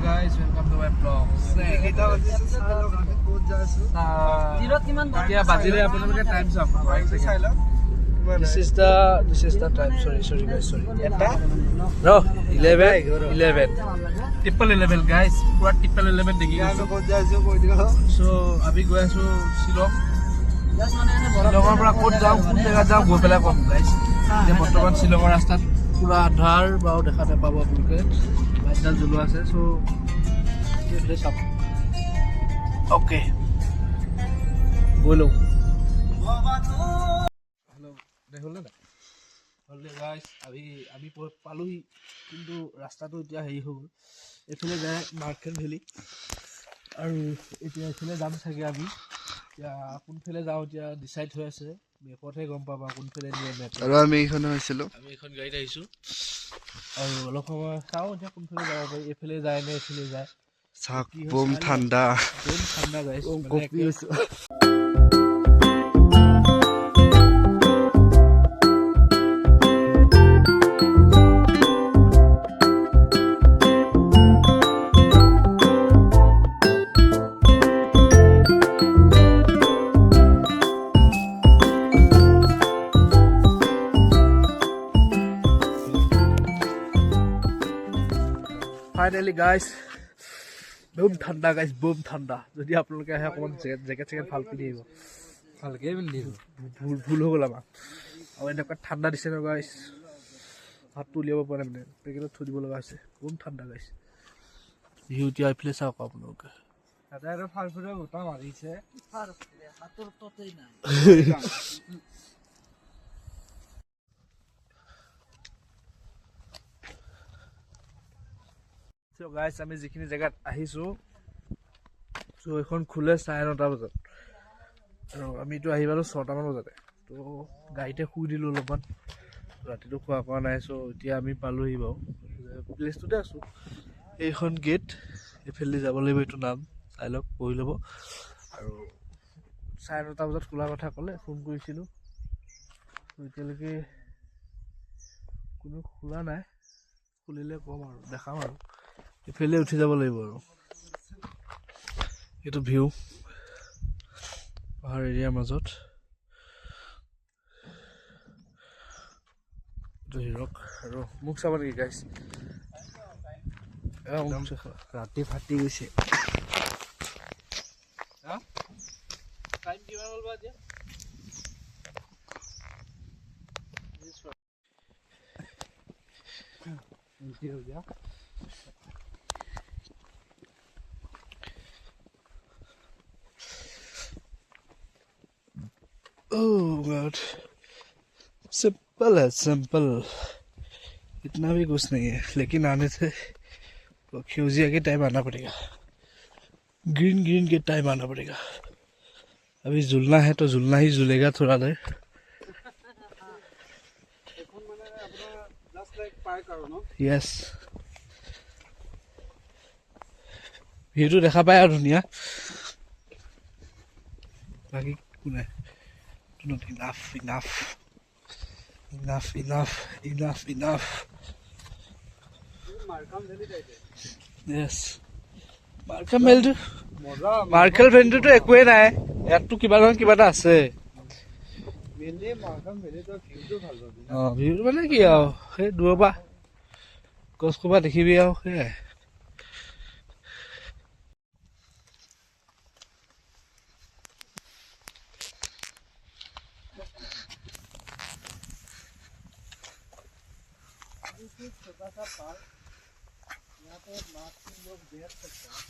guys, welcome to my vlog. This is the time. Sorry guys, sorry. No, 11. Triple 11 guys. Pura triple 11 dekhi. So, abhi goya so Shillong. Shillongor pura kot jao, kun jagah jao, go pela kom guys. Je bortoman Shillongor rastat pura adhar bao dekha napabo apnaloke. Light julu ase so dress up. Okay. Bolo. Hello. দেখলে না হলে guys আমি পালোহি কিন্তু রাস্তাটো এতিয়া হেৰি হৈ গ'ল এফালে যায় মাৰ্কেট ভেলি আৰু এতিয়া এফালে যাম চাগে আমি এতিয়া কোনফালে যাওঁ এতিয়া ডিসাইড হৈ আছে মেপতহে গম পাবা কোনফালে নিয়ে মেপ আৰু আমি এইখন গাড়ীত আহিছো আৰু অলপ সময় চাওঁ এতিয়া কোনফালে যাব পাৰি এফালে যায় নে এফালে যায় চাক বম ঠাণ্ডা গাইস কপি আছে Finally guys, boom thanda guys, boom thanda. Jodi apnaloke ahe akon jacket ভাল পিনি আহিব ভালকে পিন্ধিব ভুল হৈ গ'ল আমাৰ আৰু এনেকুৱা ঠাণ্ডা দিছে ন গাইস হাতটো উলিয়াব পৰা নাই পেকেটত থৈ দিব লগা আছে boom ঠাণ্ডা গাইস ইউটিয়া আইফ্লে চাওক আপোনালোকে দাদা আৰু ফালফুৰে গোটা মাৰিছে হাতৰ ততেই নাই So guys, আমি যিখিনি জায়গাত আহিছো সো এখন খুলে 9:30 বজাত আৰু আমিটো আহিবালো 6টা মান বজাতে তো গাড়ীতে শুই দিলো অলপমান ৰাতিটো খোৱা কৰা নাই সো এতিয়া আমি পালোহি বাও প্লেসটোতে আছো এইখন গেট এফেলি যাব লাগিব এটো নাম চাই লওক পঢ়ি লব আৰু 9:30 বজাত খোলা কথা ক'লে ফোন কৰিছিলো এতিয়ালৈকে কোনো খোলা নাই খুলিলে কম আৰু দেখাম আৰু এফালে উঠি যাব লাগিব আৰু এটো ভিউ পাহাৰ এৰিয়াৰ মাজত তো হিৰক আৰু মুখ চাব নেকি গাইস ৰাতি ফাটি গৈছে হা টাইম কিমান হ'ল বা এতিয়া Oh God, simple इतना भी कुछ नहीं है लेकिन आने से फ्यूजिया के टाइम आना पड़ेगा ग्रीन के टाइम आना पड़ेगा अभी झूलना है तो झूलना ही झूलेगा थोड़ा देर यस ভিউটো দেখা পায় আৰু ধুনিয়া বাকি কোনে not enough yes মাৰ্কেল ভেলিটো একোৱে নাই ইয়াতটো কিবা নহয় কিবা এটা আছে মেইনলি মাৰ্কেল ভেলিটো ভিউটো ভাল পাবি ভিউ মানে কি আৰু সেই দূৰৰ পৰা গছ কোবা দেখিবি আৰু সেই छोटा सा पार्क यहाँ पे मार्केट लोग बैठ सकते हैं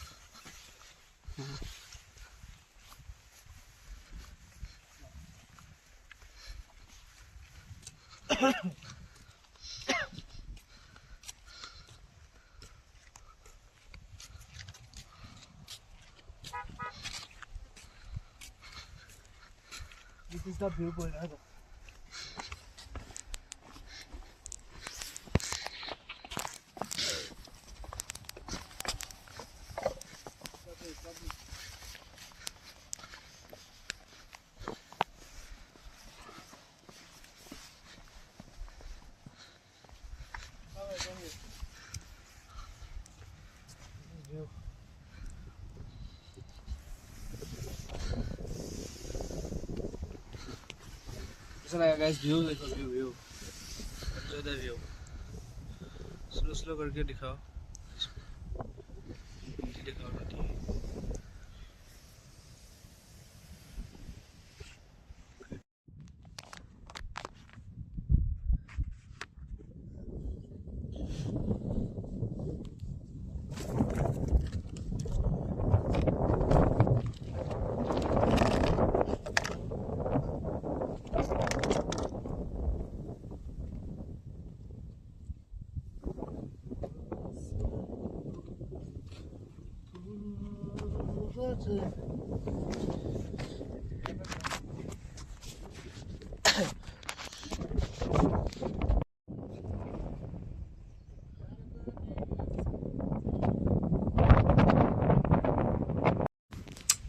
This is the view point. view. Listen, guys, view, view. Enjoy the view. Slow करके दिखाओ. दिखाओ ना ठीक.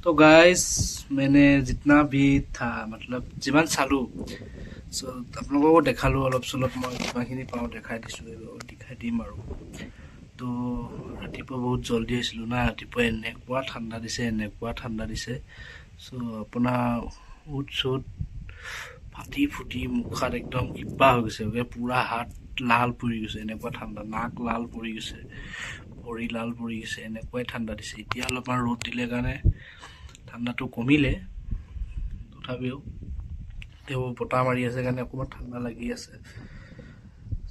तो गाइस मैंने जितना भी था मतलब जिमान चालू सो आप लोगों को देखालो अलप सलप मैं किमानखिनि पाऊँ देखाई दिखाई दिम आरो तो रातिपुवा बहुत जल्दी आइसिलो ना रातिपुवा এনেকুৱা ঠাণ্ডা দিছে सो अपना उठ सुट फाटी फुटी मुखात एकदम किबा हो গৈছে पूरा हाथ लाल पड़ी গৈছে এনেকুৱা ঠাণ্ডা नाक लाल पड़ी গৈছে भरी लाल पड़ी গৈছে এনেকুৱাই ঠাণ্ডা দিছে এতিয়া অলপমান ৰ'দ দিলে কাৰণে ঠাণ্ডাটো কমিলে তথাপিও তেও বতাহ মাৰি আছে কাৰণে অকমান ঠাণ্ডা লাগি আছে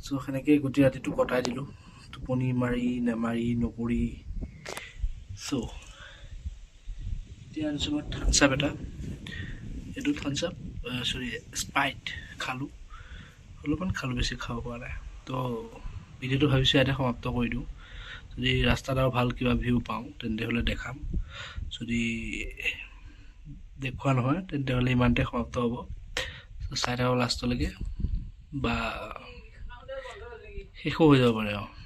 সো সেনেকৈ গোটেই ৰাতিটো কটাই দিলো টোপনি মাৰি নেমাৰি নকৰি সো এতিয়া আনিছো মই থামছআপ এটা এইটো থামছআপ সৰি স্প্ৰাইট খালো অলপমান খালো বেছি খাব পৰা নাই তো ভিডিঅ'টো ভাবিছোঁ ইয়াতে সমাপ্ত কৰি দিওঁ যদি ৰাস্তাত আৰু ভাল কিবা ভিউ পাওঁ তেন্তে হ'লে দেখাম যদি দেখুৱা নহয় তেন্তে হ'লে ইমানতে সমাপ্ত হ'ব চাই থাকক লাষ্টলৈকে বা শেষো হৈ যাব পাৰে